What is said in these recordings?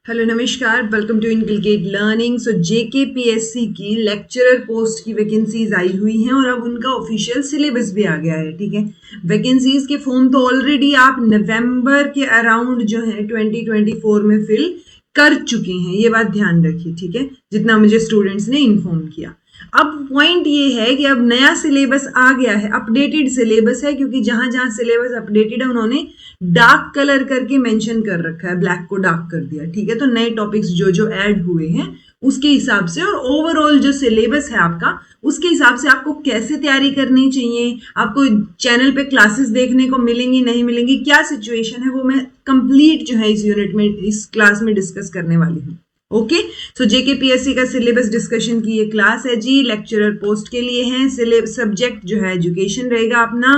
Hello नमस्कार, welcome to inculcate learning. So JKPSC की lecturer post की वैकेंसीज आई हुई हैं और अब उनका ऑफिशियल सिलेबस भी आ गया है। ठीक है, वैकेंसीज के फॉर्म तो ऑलरेडी आप नवंबर के अराउंड जो है 2024 में फिल कर चुके हैं, ये बात ध्यान रखिए। ठीक है, जितना मुझे स्टूडेंट्स ने इन्फॉर्म किया। अब पॉइंट ये है कि अब नया सिलेबस आ गया है, अपडेटेड सिलेबस है, क्योंकि जहां जहां सिलेबस अपडेटेड है उन्होंने डार्क कलर करके मेंशन कर रखा है, ब्लैक को डार्क कर दिया। ठीक है, तो नए टॉपिक्स जो जो ऐड हुए हैं उसके हिसाब से और ओवरऑल जो सिलेबस है आपका उसके हिसाब से आपको कैसे तैयारी करनी चाहिए, आपको चैनल पे क्लासेस देखने को मिलेंगी नहीं मिलेंगी, क्या सिचुएशन है, वो मैं कंप्लीट जो है इस यूनिट में इस क्लास में डिस्कस करने वाली हूँ। ओके, सो जेकेपीएससी का सिलेबस डिस्कशन की ये क्लास है जी, लेक्चरर पोस्ट के लिए है। सिलेबस सब्जेक्ट जो है एजुकेशन रहेगा अपना।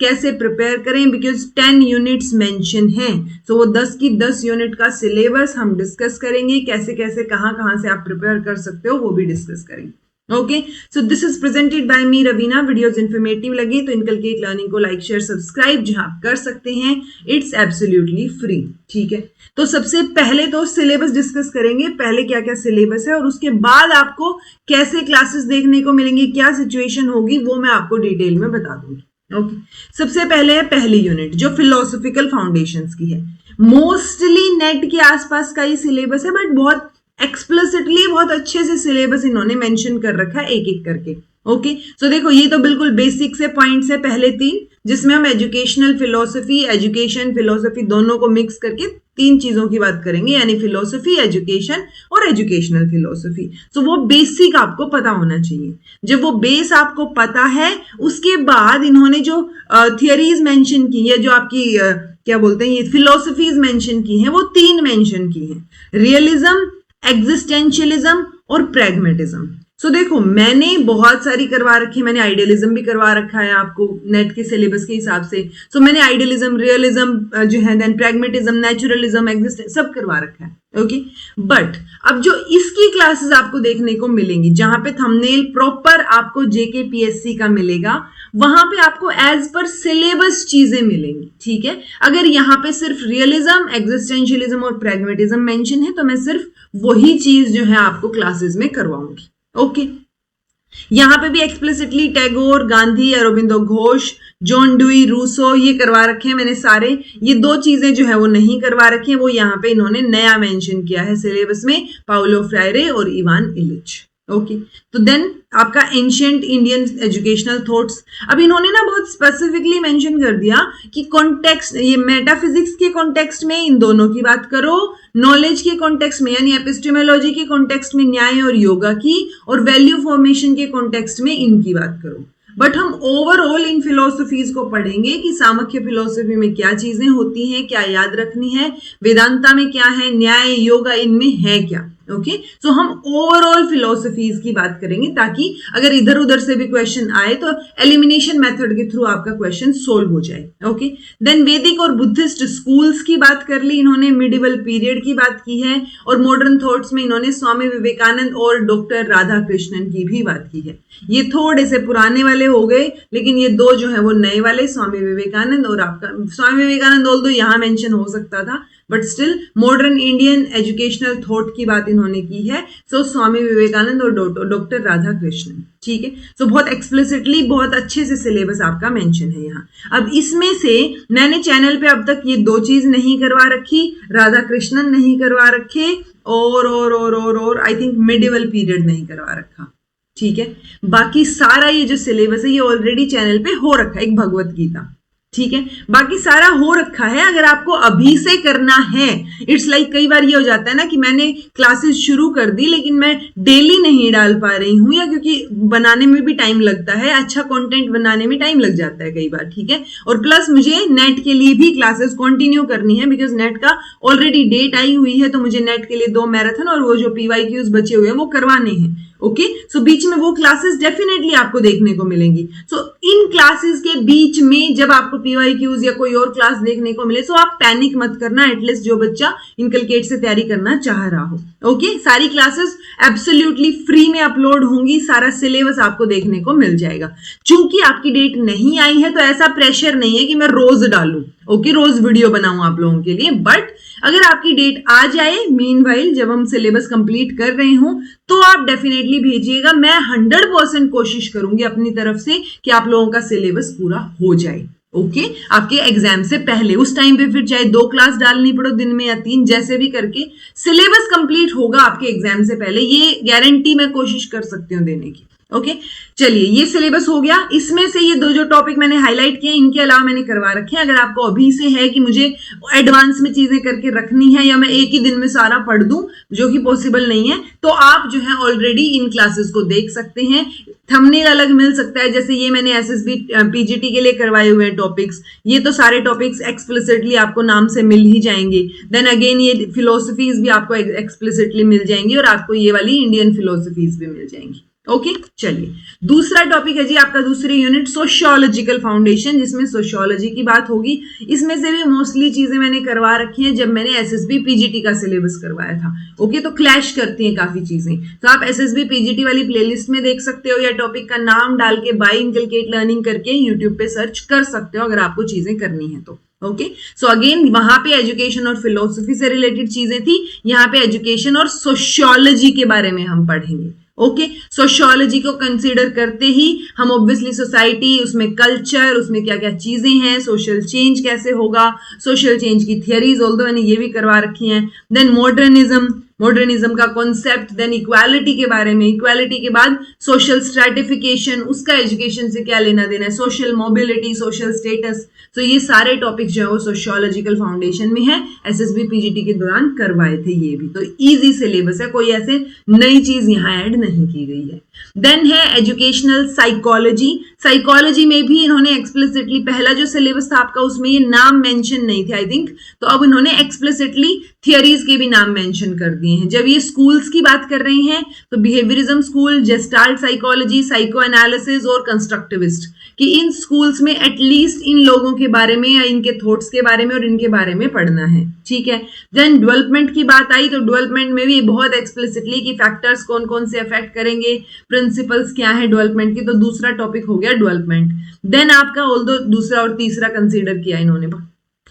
कैसे प्रिपेयर करें, बिकॉज 10 यूनिट्स मेंशन हैं, तो वो 10 की 10 यूनिट का सिलेबस हम डिस्कस करेंगे। कैसे कैसे कहाँ से आप प्रिपेयर कर सकते हो वो भी डिस्कस करेंगे। Okay, so this is presented by me Raveena. Videos informative लगे तो इनकलकेट लर्निंग को लाइक शेयर सब्सक्राइब जहां आप कर सकते हैं, इट्स एब्सोल्युटली फ्री। ठीक है, तो सबसे पहले तो सिलेबस डिस्कस करेंगे, पहले क्या क्या सिलेबस है और उसके बाद आपको कैसे क्लासेस देखने को मिलेंगी, क्या सिचुएशन होगी, वो मैं आपको डिटेल में बता दूंगी। ओके, सबसे पहले है पहली यूनिट जो फिलोसॉफिकल फाउंडेशंस की है। मोस्टली नेट के आसपास का ये सिलेबस है, बट बहुत एक्सप्लिसिटली बहुत अच्छे से सिलेबस इन्होंने मेंशन कर रखा है एक एक करके। ओके, सो देखो ये तो बिल्कुल बेसिक से पॉइंट्स है पहले 3, जिसमें हम एजुकेशन फिलोसफी दोनों को मिक्स करके 3 चीजों की बात करेंगे, यानी फिलोसफी, एजुकेशन और एजुकेशनल फिलोसफी। सो वो बेसिक आपको पता होना चाहिए। जब वो बेस आपको पता है, उसके बाद इन्होंने जो थियरीज मेंशन की है, जो आपकी क्या बोलते हैं ये फिलोसफीज मेंशन की हैं, वो 3 मेंशन की हैं, रियलिज्म, एग्जिस्टेंशियलिज्म और प्रैग्मेटिज्म। सो देखो मैंने बहुत सारी करवा रखी है, मैंने आइडियलिज्म भी करवा रखा है आपको नेट के सिलेबस के हिसाब से। सो मैंने आइडियलिज्म, रियलिज्म जो है, देन प्रैग्मेटिज्म, नेचुरलिज्म, एग्जिस्टेंस सब करवा रखा है। ओके, बट अब जो इसकी क्लासेस आपको देखने को मिलेंगी, जहां पे थंबनेल प्रॉपर आपको जेकेपीएससी का मिलेगा, वहां पे आपको एज पर सिलेबस चीजें मिलेंगी। ठीक है, अगर यहाँ पे सिर्फ रियलिज्म, एग्जिस्टेंशियलिज्म और प्रैग्मेटिज्म मेंशन है तो मैं सिर्फ वही चीज जो है आपको क्लासेस में करवाऊंगी। ओके, यहां पे भी explicitly Tagore, Gandhi, Aurobindo Ghosh, John Dewey, Rousseau ये करवा रखे हैं मैंने सारे। ये 2 चीजें जो है वो नहीं करवा रखी है, वो यहाँ पे इन्होंने नया मेंशन किया है सिलेबस में, पाउलो फ्रायरे और इवान इलिच। ओके, तो देन आपका एंशिएंट इंडियन एजुकेशनल थॉट्स। अब इन्होंने ना बहुत स्पेसिफिकली मेंशन कर दिया कि कॉन्टेक्स्ट, ये मेटाफिजिक्स के कॉन्टेक्स्ट में इन दोनों की बात करो, नॉलेज के कॉन्टेक्स्ट में यानी एपिस्टेमोलॉजी के कॉन्टेक्स्ट में न्याय और योगा की, और वैल्यू फॉर्मेशन के कॉन्टेक्स्ट में इनकी बात करो। बट हम ओवरऑल इन फिलोसफीज को पढ़ेंगे कि सामख्य फिलोसफी में क्या चीजें होती हैं, क्या याद रखनी है, वेदांता में क्या है, न्याय योगा इनमें है क्या। ओके, सो हम ओवरऑल फिलोसफीज की बात करेंगे, ताकि अगर इधर उधर से भी क्वेश्चन आए तो एलिमिनेशन मेथड के थ्रू आपका क्वेश्चन सोल्व हो जाए। ओके, देन वैदिक और बुद्धिस्ट स्कूल्स की बात कर ली इन्होंने, मिडिवल पीरियड की बात की है, और मॉडर्न थॉट्स में इन्होंने स्वामी विवेकानंद और डॉक्टर राधा कृष्णन की भी बात की है। ये थोड़े से पुराने वाले हो गए, लेकिन ये 2 जो है वो नए वाले, स्वामी विवेकानंद और आपका स्वामी विवेकानंद ऑल्दो यहाँ मेंशन हो सकता था, but still modern Indian educational thought की बात इन्होंने की है। सो स्वामी विवेकानंद और डॉक्टर राधा कृष्णन। ठीक है, सो बहुत एक्सप्लिसिटली बहुत अच्छे से सिलेबस आपका मेंशन है यहाँ। अब इसमें से मैंने चैनल पे अब तक ये 2 चीज नहीं करवा रखी, राधा कृष्णन नहीं करवा रखे, और आई थिंक मिडिवल पीरियड नहीं करवा रखा। ठीक है, बाकी सारा ये जो सिलेबस है ये ऑलरेडी चैनल पे हो रखा है, एक भगवत गीता। ठीक है, बाकी सारा हो रखा है। अगर आपको अभी से करना है, इट्स लाइक कई बार ये हो जाता है ना कि मैंने क्लासेस शुरू कर दी लेकिन मैं डेली नहीं डाल पा रही हूं, या क्योंकि बनाने में भी टाइम लगता है, अच्छा कंटेंट बनाने में टाइम लग जाता है कई बार। ठीक है, और प्लस मुझे नेट के लिए भी क्लासेस कंटिन्यू करनी है, बिकॉज नेट का ऑलरेडी डेट आई हुई है, तो मुझे नेट के लिए 2 मैराथन और वो जो PYQs बचे हुए हैं वो करवाने हैं। ओके, सो बीच में वो क्लासेस डेफिनेटली आपको देखने को मिलेंगी। सो इन क्लासेस के बीच में जब आपको PYQs या कोई और क्लास देखने को मिले, सो आप पैनिक मत करना, एटलीस्ट जो बच्चा इनकलकेट से तैयारी करना चाह रहा हो। ओके, सारी क्लासेस एब्सोल्युटली फ्री में अपलोड होंगी, सारा सिलेबस आपको देखने को मिल जाएगा। चूंकि आपकी डेट नहीं आई है तो ऐसा प्रेशर नहीं है कि मैं रोज डालूं। ओके, रोज वीडियो बनाऊं आप लोगों के लिए, बट अगर आपकी डेट आ जाए मीनवाइल जब हम सिलेबस कंप्लीट कर रहे हो तो आप डेफिनेटली भेजिएगा। मैं 100% कोशिश करूंगी अपनी तरफ से कि आप लोगों का सिलेबस पूरा हो जाए। ओके, आपके एग्जाम से पहले, उस टाइम पे फिर चाहे 2 क्लास डालनी पड़ो दिन में या 3, जैसे भी करके सिलेबस कंप्लीट होगा आपके एग्जाम से पहले, ये गारंटी मैं कोशिश कर सकती हूँ देने की। ओके, चलिए ये सिलेबस हो गया। इसमें से ये 2 जो टॉपिक मैंने हाईलाइट किए इनके अलावा मैंने करवा रखे हैं। अगर आपको अभी से है कि मुझे एडवांस में चीजें करके रखनी है या मैं एक ही दिन में सारा पढ़ दूं, जो कि पॉसिबल नहीं है, तो आप जो है ऑलरेडी इन क्लासेस को देख सकते हैं। थंबनेल अलग मिल सकता है, जैसे ये मैंने एसएसबी पीजीटी के लिए करवाए हुए हैं टॉपिक्स, ये तो सारे टॉपिक्स एक्सप्लिसिटली आपको नाम से मिल ही जाएंगे। देन अगेन ये फिलोसफीज भी आपको एक्सप्लिसिटली मिल जाएंगी और आपको ये वाली इंडियन फिलोसफीज भी मिल जाएंगी। ओके, चलिए दूसरा टॉपिक है जी आपका दूसरी यूनिट सोशियोलॉजिकल फाउंडेशन, जिसमें सोशियोलॉजी की बात होगी। इसमें से भी मोस्टली चीजें मैंने करवा रखी हैं जब मैंने एसएसबी पीजीटी का सिलेबस करवाया था। ओके, तो क्लैश करती हैं काफी चीजें, तो आप एसएसबी पीजीटी वाली प्लेलिस्ट में देख सकते हो या टॉपिक का नाम डाल के बाय इनकलकेट लर्निंग करके यूट्यूब पे सर्च कर सकते हो अगर आपको चीजें करनी है तो। ओके, सो अगेन वहां पे एजुकेशन और फिलोसफी से रिलेटेड चीजें थी, यहाँ पे एजुकेशन और सोशियोलॉजी के बारे में हम पढ़ेंगे। ओके, सोशियोलॉजी को कंसीडर करते ही हम ऑब्वियसली सोसाइटी, उसमें कल्चर, उसमें क्या क्या चीजें हैं, सोशल चेंज कैसे होगा, सोशल चेंज की थियरीज ऑल्दो मैंने ये भी करवा रखी हैं। देन मॉडर्निज्म का कॉन्सेप्ट, देन इक्वालिटी के बारे में, इक्वालिटी के बाद सोशल स्ट्रैटिफिकेशन, उसका एजुकेशन से क्या लेना देना है, सोशल मोबिलिटी, सोशल स्टेटस, तो ये सारे टॉपिक जो है वो सोशियोलॉजिकल फाउंडेशन में है, एसएसबी पीजीटी के दौरान करवाए थे ये भी। तो इजी सिलेबस है, कोई ऐसे नई चीज यहाँ ऐड नहीं की गई है। देन है एजुकेशनल साइकोलॉजी, साइकोलॉजी में भी इन्होंने एक्सप्लिसिटली, पहला जो सिलेबस था आपका उसमें ये नाम मेंशन नहीं थे आई थिंक, तो अब इन्होंने एक्सप्लिसिटली थियरीज के भी नाम मेंशन कर दिए हैं। जब ये स्कूल्स की बात कर रही हैं तो behaviourism school, gestalt psychology, psycho analysis और कंस्ट्रक्टिविस्ट, कि इन स्कूल्स में एटलीस्ट इन लोगों के बारे में या इनके थॉट्स के बारे में और इनके बारे में पढ़ना है, ठीक है। देन डेवलपमेंट की बात आई तो डेवलपमेंट में भी बहुत एक्सप्लिसिटली कि फैक्टर्स कौन कौन से अफेक्ट करेंगे, प्रिंसिपल्स क्या है डेवलपमेंट की, तो दूसरा टॉपिक हो गया डेवलपमेंट। देन आपका ऑल्दो दूसरा और तीसरा कंसीडर किया इन्होंने,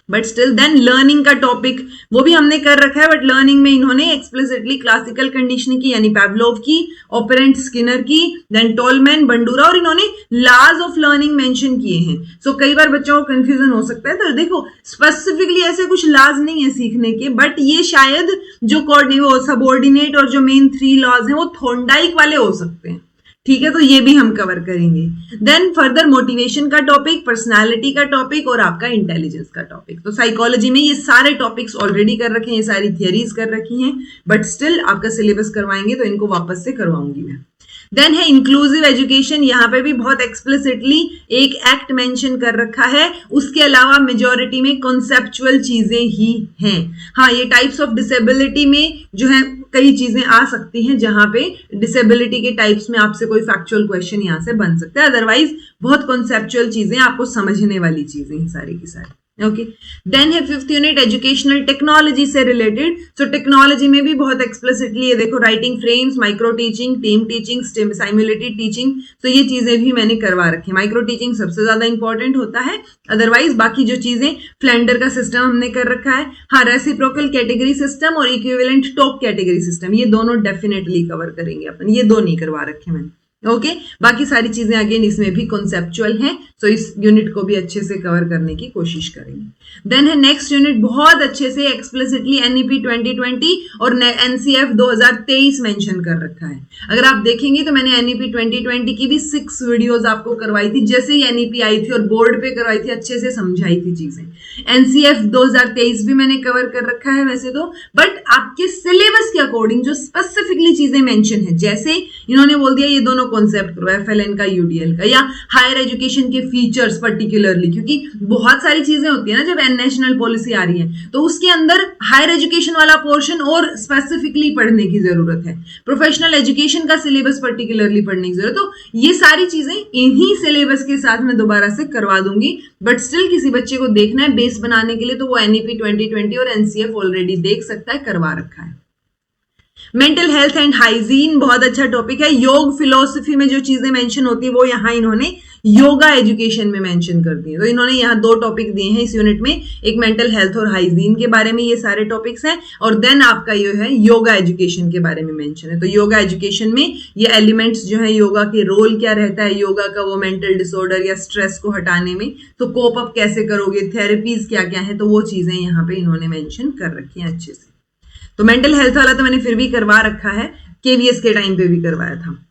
बट स्टिल देन लर्निंग का टॉपिक वो भी हमने कर रखा है, बट लर्निंग में इन्होंने एक्सप्लिसिटली क्लासिकल कंडीशनिंग की यानी पैवलोव की, ऑपरेंट स्किनर की, देन टॉलमैन, बंडूरा, और इन्होंने लॉज ऑफ लर्निंग मेंशन किए हैं। सो कई बार बच्चों को कंफ्यूजन हो सकता है, तो देखो स्पेसिफिकली ऐसे कुछ लॉज नहीं है सीखने के, बट ये शायद जो सबऑर्डिनेट और जो मेन 3 लॉज हैं वो थॉर्नडाइक वाले हो सकते हैं, ठीक है, तो ये भी हम कवर करेंगे। देन फर्दर मोटिवेशन का टॉपिक, पर्सनालिटी का टॉपिक और आपका इंटेलिजेंस का टॉपिक। तो साइकोलॉजी में ये सारे टॉपिक्स ऑलरेडी कर रखे हैं, ये सारी थियरीज कर रखी हैं, बट स्टिल आपका सिलेबस करवाएंगे तो इनको वापस से करवाऊंगी मैं। देन है इंक्लूसिव एजुकेशन, यहाँ पे भी बहुत एक्सप्लिसिटली एक एक्ट मेंशन कर रखा है, उसके अलावा मेजॉरिटी में कॉन्सेप्चुअल चीजें ही हैं। हाँ, ये टाइप्स ऑफ डिसेबिलिटी में जो है कई चीजें आ सकती हैं जहां पे डिसेबिलिटी के टाइप्स में आपसे कोई फैक्चुअल क्वेश्चन यहां से बन सकता है, अदरवाइज बहुत कॉन्सेप्चुअल चीजें, आपको समझने वाली चीजें हैं सारी की सारी। ओके, देन है 5th यूनिट एजुकेशनल टेक्नोलॉजी से रिलेटेड। सो टेक्नोलॉजी में भी बहुत एक्सप्लिसिटली ये देखो writing frames, micro teaching, team teaching, simulated teaching, तो ये चीजें भी मैंने करवा रखी है। माइक्रो टीचिंग सबसे ज्यादा इंपॉर्टेंट होता है, अदरवाइज बाकी जो चीजें, फ्लेंडर का सिस्टम हमने कर रखा है, हाँ, रेसिप्रोकल कैटेगरी सिस्टम और इक्विवेलेंट टॉप कैटेगरी सिस्टम, ये दोनों डेफिनेटली कवर करेंगे अपन, ये 2 नहीं करवा रखे मैंने। ओके, बाकी सारी चीजें अगेन इसमें भी कॉन्सेप्चुअल हैं, सो इस यूनिट को भी अच्छे से कवर करने की कोशिश करेंगे। देन है नेक्स्ट यूनिट, बहुत अच्छे से एक्सप्लिसिटली एनईपी 2020 और एनसीएफ 2023 मेंशन कर रखा है। अगर आप देखेंगे तो मैंने एनईपी 2020 की भी 6 वीडियोस आपको करवाई थी, जैसे ही एनईपी आई थी और बोर्ड पे करवाई थी, अच्छे से समझाई थी चीजें। एनसीएफ 2023 भी मैंने कवर कर रखा है वैसे तो, बट आपके सिलेबस के अकॉर्डिंग जो स्पेसिफिकली चीजें मेंशन है, जैसे इन्होंने बोल दिया ये दोनों कॉन्सेप्ट करो, एफएलएन का, यूडीएल का, या हायर एजुकेशन के फीचर्स पर्टिकुलरली, क्योंकि बहुत सारी चीजें होती है ना जब नेशनल पॉलिसी आ रही है, तो उसके अंदर हायर एजुकेशन वाला पोर्शन और स्पेसिफिकली पढ़ने की जरूरत है, प्रोफेशनल एजुकेशन का सिलेबस पर्टिकुलरली पढ़ने की जरूरत, तो ये सारी चीजें इन्हीं सिलेबस के साथ मैं दोबारा से करवा दूंगी। बट स्टिल किसी बच्चे को देखना है बेस बनाने के लिए, तो वो एनईपी 2020 और एनसीएफ ऑलरेडी देख सकता है, करवा रखा है। मेंटल हेल्थ एंड हाइजीन बहुत अच्छा टॉपिक है। योग फिलोसफी में जो चीजें मेंशन होती है वो यहाँ इन्होंने योगा एजुकेशन में मेंशन कर दी है। तो इन्होंने यहाँ 2 टॉपिक दिए हैं इस यूनिट में, एक मेंटल हेल्थ और हाइजीन के बारे में ये सारे टॉपिक्स हैं, और देन आपका ये है योगा एजुकेशन के बारे में मेंशन है। तो योगा एजुकेशन में ये एलिमेंट्स जो है, योगा के रोल क्या रहता है, योगा का वो मेंटल डिसऑर्डर या स्ट्रेस को हटाने में, तो कोप अप कैसे करोगे, थेरेपीज क्या क्या है, तो वो चीजें यहाँ पे इन्होंने मेंशन कर रखी हैं अच्छे से। तो मेंटल हेल्थ वाला तो मैंने फिर भी करवा रखा है, केवीएस के टाइम पे भी करवाया था।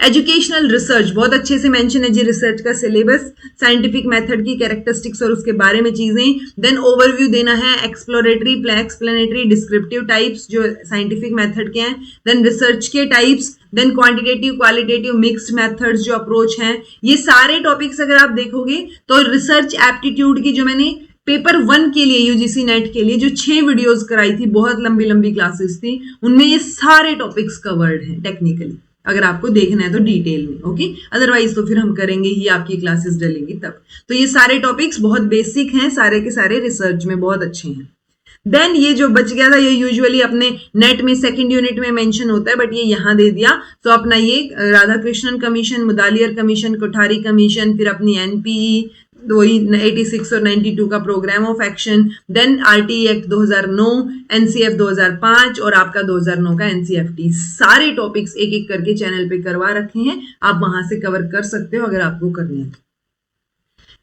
एजुकेशनल रिसर्च बहुत अच्छे से मेंशन है जी, रिसर्च का सिलेबस, साइंटिफिक मेथड की कैरेक्टरिस्टिक्स और उसके बारे में चीजें, देन ओवरव्यू देना है, एक्सप्लोरेटरी, एक्सप्लेनेटरी, डिस्क्रिप्टिव टाइप्स जो साइंटिफिक मेथड के हैं, देन रिसर्च के types, then quantitative qualitative mixed methods जो अप्रोच हैं, ये सारे टॉपिक्स अगर आप देखोगे तो रिसर्च एप्टीट्यूड की जो मैंने पेपर 1 के लिए यूजीसी नेट के लिए जो 6 वीडियोस कराई थी, बहुत लंबी लंबी क्लासेस थी, उनमें ये सारे टॉपिक्स कवर्ड हैं टेक्निकली, अगर आपको देखना है तो डिटेल में, ओके। अदरवाइज तो फिर हम करेंगे ही, आपकी क्लासेस डलेंगी तब। तो ये सारे टॉपिक्स बहुत बेसिक हैं, सारे के सारे रिसर्च में बहुत अच्छे हैं। देन ये जो बच गया था, ये यूजुअली अपने नेट में सेकंड यूनिट में मेंशन होता है, बट ये यहाँ दे दिया। तो अपना ये Radha Krishnan commission, Mudaliar commission, Kothari commission, फिर अपनी एनपीई वही 86 और 92 का programme of action, then RTE act 2009, NCF 2005 और आपका 2009 का एनसीएफटी, सारे टॉपिक्स एक एक करके चैनल पे करवा रखे हैं, आप वहां से कवर कर सकते हो अगर आपको करने हैं।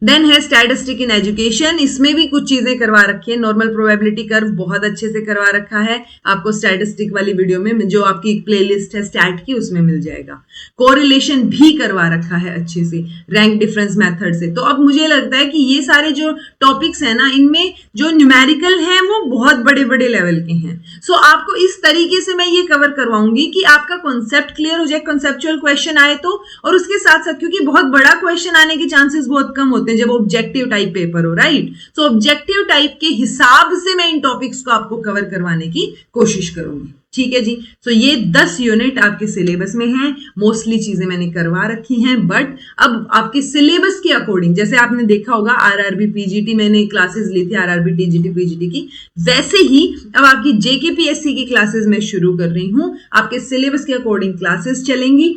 देन है स्टैटिस्टिक इन एजुकेशन, इसमें भी कुछ चीजें करवा रखी है। नॉर्मल प्रोबेबिलिटी कर्व बहुत अच्छे से करवा रखा है, आपको स्टैटिस्टिक वाली वीडियो में जो आपकी प्लेलिस्ट है स्टैट की उसमें मिल जाएगा। कोरिलेशन भी करवा रखा है अच्छे से, रैंक डिफरेंस मेथड से। तो अब मुझे लगता है कि ये सारे जो टॉपिक्स है ना, इनमें जो न्यूमेरिकल हैं वो बहुत बड़े बड़े लेवल के हैं। सो आपको इस तरीके से मैं ये कवर करवाऊंगी कि आपका कॉन्सेप्ट क्लियर हो जाए, कॉन्सेप्चुअल क्वेश्चन आए तो, और उसके साथ साथ क्योंकि बहुत बड़ा क्वेश्चन आने के चांसेस बहुत कम होते हैं जब ऑब्जेक्टिव टाइप पेपर हो, राइट। सो ऑब्जेक्टिव टाइप के हिसाब से मैं इन टॉपिक्स को आपको कवर करवाने की कोशिश करूंगी, ठीक है जी। सो ये 10 यूनिट आपके सिलेबस में हैं, मोस्टली चीजें मैंने करवा रखी हैं, बट अब आपके सिलेबस के अकॉर्डिंग, जैसे आपने देखा होगा आरआरबी पीजीटी मैंने क्लासेस ली थी, आरआरबी टीजीटी पीजीटी की, वैसे ही अब आपकी जेकेपीएससी की क्लासेस मैं शुरू कर रही हूं, आपके सिलेबस के अकॉर्डिंग क्लासेस चलेंगी।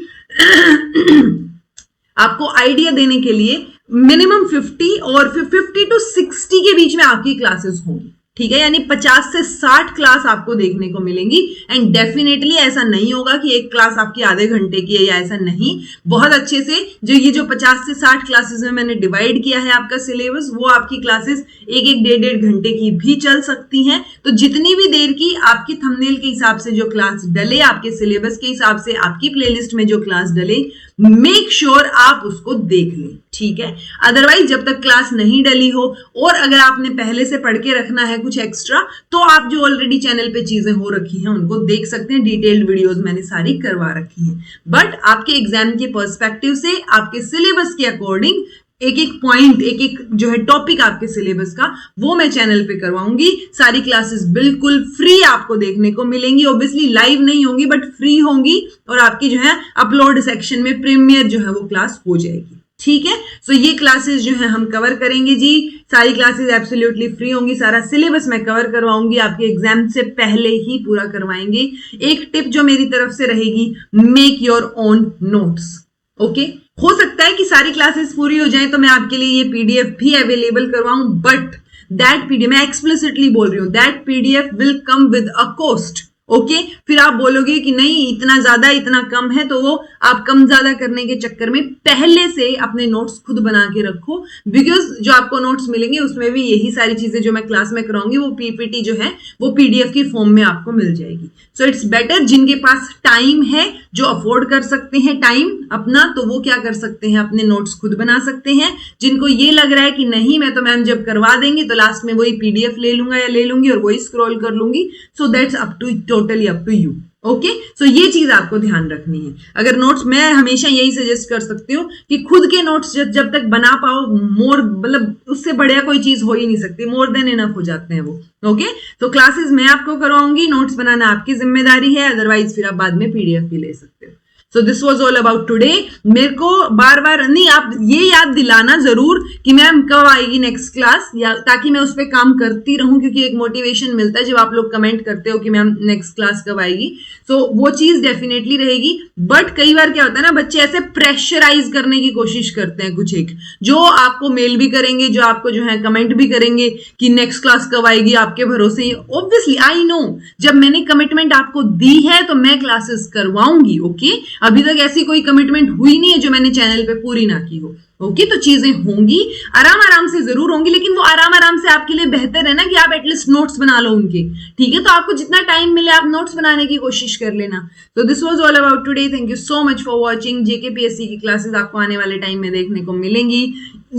आपको आइडिया देने के लिए मिनिमम 50 और 50 to 60 के बीच में आपकी क्लासेस होंगी, ठीक है, यानी 50 से 60 क्लास आपको देखने को मिलेंगी। एंड डेफिनेटली ऐसा नहीं होगा कि एक क्लास आपकी आधे घंटे की है, या ऐसा नहीं, बहुत अच्छे से जो 50 से 60 क्लासेस में मैंने डिवाइड किया है आपका सिलेबस, वो आपकी क्लासेस एक डेढ़ घंटे की भी चल सकती हैं। तो जितनी भी देर की आपकी थंबनेल के हिसाब से जो क्लास डले, आपके सिलेबस के हिसाब से आपकी प्लेलिस्ट में जो क्लास डले, मेक श्योर आप उसको देख लें, ठीक है। अदरवाइज जब तक क्लास नहीं डली हो, और अगर आपने पहले से पढ़ के रखना है कुछ एक्स्ट्रा, तो आप जो ऑलरेडी चैनल पे चीजें हो रखी हैं उनको देख सकते हैं, डिटेल्ड वीडियोस मैंने सारी करवा रखी हैं। बट आपके एग्जाम के पर्सपेक्टिव से, आपके सिलेबस के अकॉर्डिंग एक एक पॉइंट, एक एक जो है टॉपिक आपके सिलेबस का, वो मैं चैनल पे करवाऊंगी। सारी क्लासेस बिल्कुल फ्री आपको देखने को मिलेंगी, ऑब्वियसली लाइव नहीं होंगी बट फ्री होंगी, और आपकी जो है अपलोड सेक्शन में प्रीमियर जो है वो क्लास हो जाएगी, ठीक है। सो ये क्लासेस जो है हम कवर करेंगे जी, सारी क्लासेस एब्सोल्युटली फ्री होंगी, सारा सिलेबस मैं कवर करवाऊंगी, आपके एग्जाम से पहले ही पूरा करवाएंगे। एक टिप जो मेरी तरफ से रहेगी, make your own notes, okay. हो सकता है कि सारी क्लासेस पूरी हो जाएं तो मैं आपके लिए ये पीडीएफ भी अवेलेबल करवाऊं, बट दैट पीडीएफ, मैं एक्सप्लिसिटली बोल रही हूं, that PDF will come with a cost, okay. फिर आप बोलोगे कि नहीं इतना ज्यादा इतना कम है, तो वो आप कम ज्यादा करने के चक्कर में पहले से अपने नोट्स खुद बना के रखो, बिकॉज जो आपको नोट्स मिलेंगे उसमें भी यही सारी चीजें जो मैं क्लास में कराऊंगी, वो पीपीटी जो है वो पीडीएफ की फॉर्म में आपको मिल जाएगी। सो इट्स बेटर, जिनके पास टाइम है, जो अफोर्ड कर सकते हैं टाइम अपना, तो वो क्या कर सकते हैं, अपने नोट्स खुद बना सकते हैं। जिनको ये लग रहा है कि नहीं मैं तो मैम जब करवा देंगे तो लास्ट में वही पीडीएफ ले लूंगा या ले लूंगी और वही स्क्रॉल कर लूंगी, so that's up to totally up to you, okay. So ये चीज आपको ध्यान रखनी है। अगर नोट्स, मैं हमेशा यही सजेस्ट कर सकती हूँ कि खुद के नोट्स जब तक बना पाओ, मोर मतलब उससे बढ़िया कोई चीज हो ही नहीं सकती, मोर देन इनफ हो जाते हैं वो, ओके। तो क्लासेस मैं आपको करवाऊंगी, नोट्स बनाना आपकी जिम्मेदारी है, अदरवाइज फिर आप बाद में पीडीएफ भी ले सकते हो। So this was all about today. मेरे को बार बार नहीं, आप ये याद दिलाना जरूर कि मैम कब आएगी नेक्स्ट क्लास, या ताकि मैं उस पर काम करती रहूं, क्योंकि एक मोटिवेशन मिलता है जब आप लोग कमेंट करते हो कि मैम नेक्स्ट क्लास कब आएगी। सो वो चीज डेफिनेटली रहेगी। बट कई बार क्या होता है ना, बच्चे ऐसे प्रेशराइज करने की कोशिश करते हैं कुछ एक, जो आपको मेल भी करेंगे, जो आपको जो है कमेंट भी करेंगे कि नेक्स्ट क्लास कब आएगी, आपके भरोसे। ऑब्वियसली आई नो, जब मैंने कमिटमेंट आपको दी है तो मैं क्लासेस करवाऊंगी। ओके, अभी तक ऐसी कोई कमिटमेंट हुई नहीं है जो मैंने चैनल पे पूरी ना की हो। ओके, तो चीजें होंगी, आराम आराम से जरूर होंगी, लेकिन वो आराम आराम से आपके लिए बेहतर है ना कि आप एटलीस्ट नोट्स बना लो उनके। ठीक है, तो आपको जितना टाइम मिले आप नोट्स बनाने की कोशिश कर लेना। तो this was all about today. Thank you so much for watching. JKPSC की क्लासेस आपको आने वाले टाइम में देखने को मिलेंगी।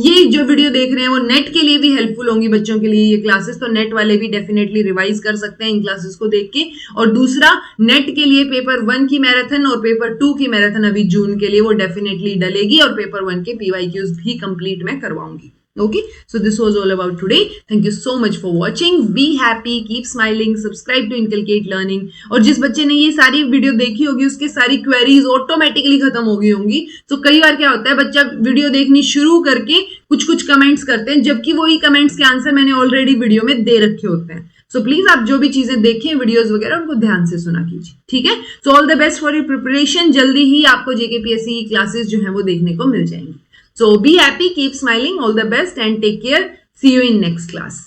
ये जो वीडियो देख रहे हैं वो नेट के लिए भी हेल्पफुल होंगी बच्चों के लिए ये क्लासेस, तो नेट वाले भी डेफिनेटली रिवाइज कर सकते हैं इन क्लासेस को देख के। और दूसरा, नेट के लिए पेपर 1 की मैराथन और पेपर 2 की मैराथन अभी जून के लिए वो डेफिनेटली डलेगी, और पेपर 1 के पीवाईक्यूज भी कंप्लीट मैं करवाऊंगी। Okay, so this was all about today. Thank you so much for watching. Be happy, keep smiling, subscribe to Inculcate Learning. और जिस बच्चे ने ये सारी वीडियो देखी होगी उसके सारी क्वेरीज ऑटोमेटिकली खत्म हो गई होंगी। तो कई बार क्या होता है, बच्चा वीडियो देखनी शुरू करके कुछ कमेंट्स करते हैं, जबकि वही कमेंट्स के आंसर मैंने ऑलरेडी वीडियो में दे रखे होते हैं। सो प्लीज आप जो भी चीजें देखें वीडियोस वगैरह उनको ध्यान से सुना कीजिए। ठीक है, so all the best for your preparation. जल्दी ही आपको जेकेपीएससी की क्लासेस जो है वो देखने को मिल जाएंगी। So be happy, keep smiling, all the best and take care. See you in next class.